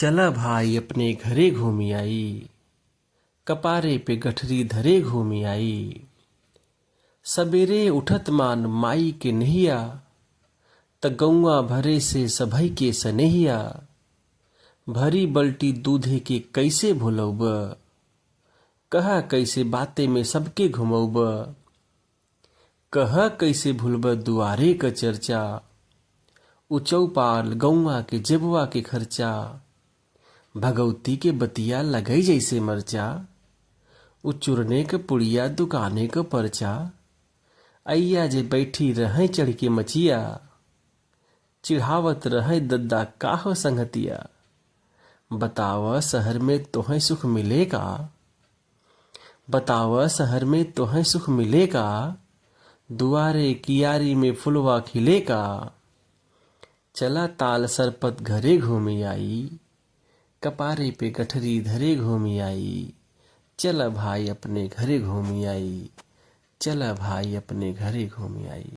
चला भाई अपने घरे घूमी आई, कपारे पे गठरी धरे घूमी आई। सबेरे उठत मान माई के नहिया, त गौआ भरे से सभई के सनेहिया। भरी बल्टी दूधे के कैसे भुलौब, कहा कैसे बाते में सबके घुमौब। कहा कैसे भूलब दुआरे क चर्चा, उचौपाल गौआ के जेबुआ के खर्चा। भगवती के बतिया लगई जैसे मरचा, उचुरने क पुड़िया दुकाने क परचा। अय्या जे बैठी रहे चढ़ के मचिया, चिढ़ावत रहे दद्दा का हो संगतिया। बताव शहर में तोहें सुख मिलेगा, बताव शहर में तोहें सुख मिलेगा। दुआरे कियारी में फुलवा खिलेगा, चला ताल सरपत घरे घूमी आई। कपारे पे गठरी धरे घूमी आई, चला भाई अपने घरे घूमी आई। चला भाई अपने घरे घूमी आई।